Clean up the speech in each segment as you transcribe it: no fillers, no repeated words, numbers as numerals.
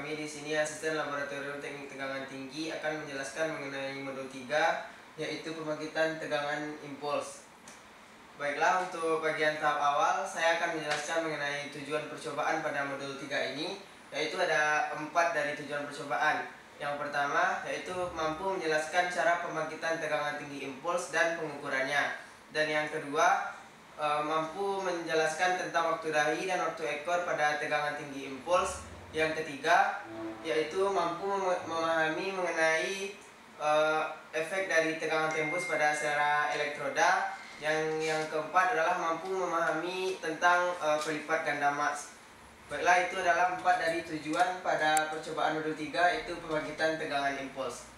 kami di sini asisten laboratorium teknik tegangan tinggi akan menjelaskan mengenai modul 3 yaitu pembangkitan tegangan impuls. Baiklah, untuk bagian tahap awal saya akan menjelaskan mengenai tujuan percobaan pada modul 3 ini, yaitu ada 4 dari tujuan percobaan. Yang pertama yaitu mampu menjelaskan cara pembangkitan tegangan tinggi impuls dan pengukurannya. Dan yang kedua mampu menjelaskan tentang waktu dahi dan waktu ekor pada tegangan tinggi impuls. Yang ketiga yaitu mampu memahami mengenai efek dari tegangan tembus pada selera elektroda. Yang keempat adalah mampu memahami tentang pelipat ganda Marx. Baiklah, itu adalah 4 dari tujuan pada percobaan modul 3 yaitu pembangkitan tegangan impuls.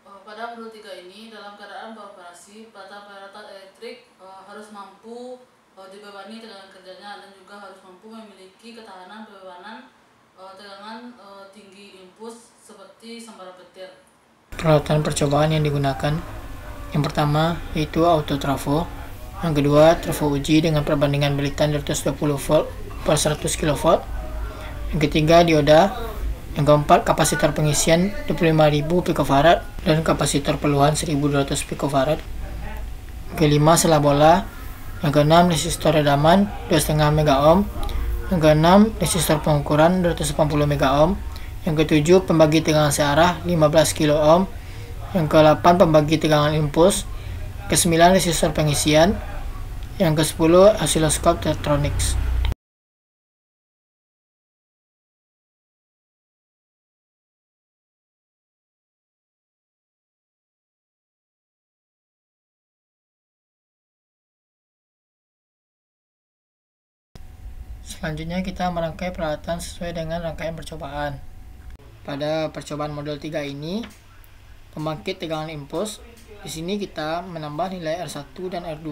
Pada modul 3 ini, dalam keadaan beroperasi, peralatan elektrik harus mampu dibebani tegangan kerjanya dan juga harus mampu memiliki ketahanan bebanan tegangan tinggi impuls seperti sambal petir. Peralatan percobaan yang digunakan yang pertama yaitu auto trafo, yang kedua trafo uji dengan perbandingan belitan 220 volt per 100 kV, yang ketiga dioda, yang keempat kapasitor pengisian 25.000 picofarad dan kapasitor peluhan 1.200 picofarad, yang kelima sela bola, yang keenam resistor redaman 2,5 megaohm, yang keenam resistor pengukuran 280 megaohm, yang ketujuh pembagi tegangan searah 15 kilo ohm, yang ke-8 pembagi tegangan impuls, ke-9 resistor pengisian, yang ke-10 oscilloscope Tektronix. Selanjutnya kita merangkai peralatan sesuai dengan rangkaian percobaan. Pada percobaan modul 3 ini, pembangkit tegangan impuls, di sini kita menambah nilai R1 dan R2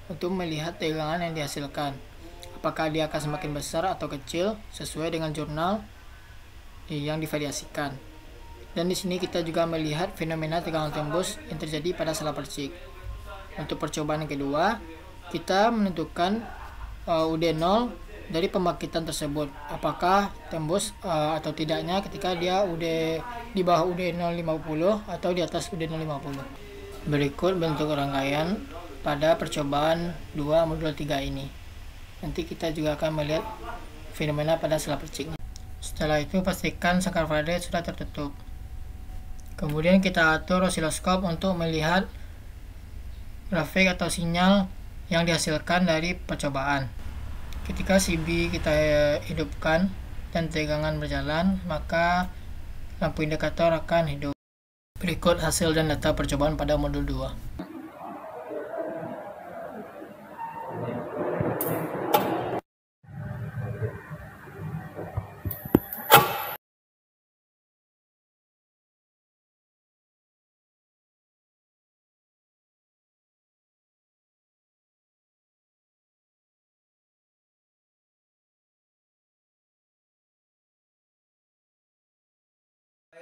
untuk melihat tegangan yang dihasilkan. Apakah dia akan semakin besar atau kecil sesuai dengan jurnal yang divariasikan. Dan di sini kita juga melihat fenomena tegangan tembus yang terjadi pada sela percik. Untuk percobaan yang kedua, kita menentukan UD0 dari pembangkitan tersebut, apakah tembus atau tidaknya ketika dia di bawah UD050 atau di atas UD050. Berikut bentuk rangkaian pada percobaan 2 modul 3 ini. Nanti kita juga akan melihat fenomena pada sela perciknya. Setelah itu pastikan sangkar Faraday sudah tertutup. Kemudian kita atur osiloskop untuk melihat grafik atau sinyal yang dihasilkan dari percobaan. Ketika CB kita hidupkan dan tegangan berjalan, maka lampu indikator akan hidup. Berikut hasil dan data percobaan pada modul 2.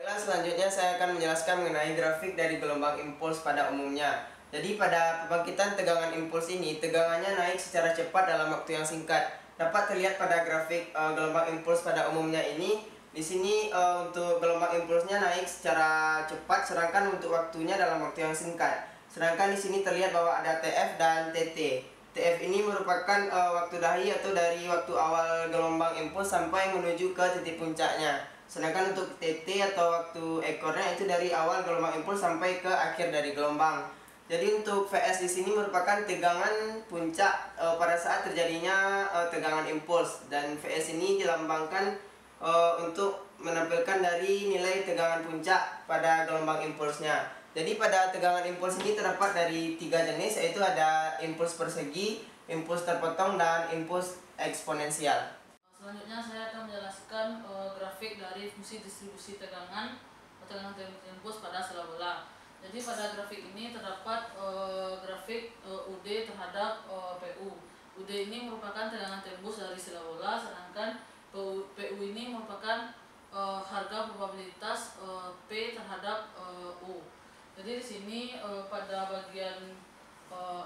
Baiklah, selanjutnya saya akan menjelaskan mengenai grafik dari gelombang impuls pada umumnya. Jadi pada pembangkitan tegangan impuls ini, tegangannya naik secara cepat dalam waktu yang singkat. Dapat terlihat pada grafik gelombang impuls pada umumnya ini. Di sini untuk gelombang impulsnya naik secara cepat, sedangkan untuk waktunya dalam waktu yang singkat. Sedangkan di sini terlihat bahwa ada TF dan TT. TF ini merupakan waktu dahi atau dari waktu awal gelombang impuls sampai menuju ke titik puncaknya. Sedangkan untuk TT atau waktu ekornya itu dari awal gelombang impuls sampai ke akhir dari gelombang. Jadi untuk VS di sini merupakan tegangan puncak pada saat terjadinya tegangan impuls, dan VS ini dilambangkan untuk menampilkan dari nilai tegangan puncak pada gelombang impulsnya. Jadi pada tegangan impuls ini terdapat dari 3 jenis, yaitu ada impuls persegi, impuls terpotong, dan impuls eksponensial. Selanjutnya saya akan menjelaskan grafik dari fungsi distribusi tegangan impuls pada sela bola. Jadi pada grafik ini terdapat grafik UD terhadap PU. UD ini merupakan tegangan tembus dari sela bola, sedangkan PU ini merupakan harga probabilitas P terhadap U. Jadi di sini pada bagian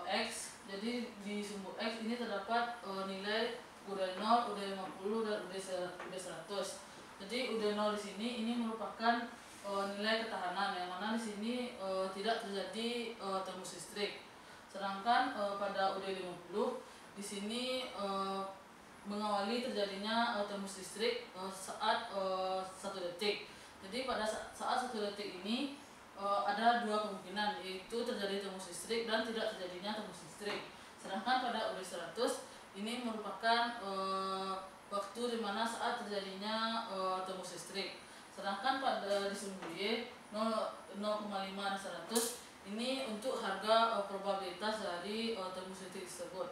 X, jadi di sumbu X ini terdapat nilai UD0, UD50 dan UD100. Jadi UD0 di sini ini merupakan nilai ketahanan yang mana di sini tidak terjadi tembus listrik. Sedangkan pada UD50 di sini mengawali terjadinya tembus listrik saat 1 detik. Jadi pada saat 1 detik ini ada dua kemungkinan, yaitu terjadi tembus listrik dan tidak terjadinya tembus listrik. Sedangkan pada UD100 ini merupakan waktu dimana saat terjadinya tembus listrik. Sedangkan pada di sumbu Y 0,5 dan 100 ini untuk harga probabilitas dari tembus listrik tersebut.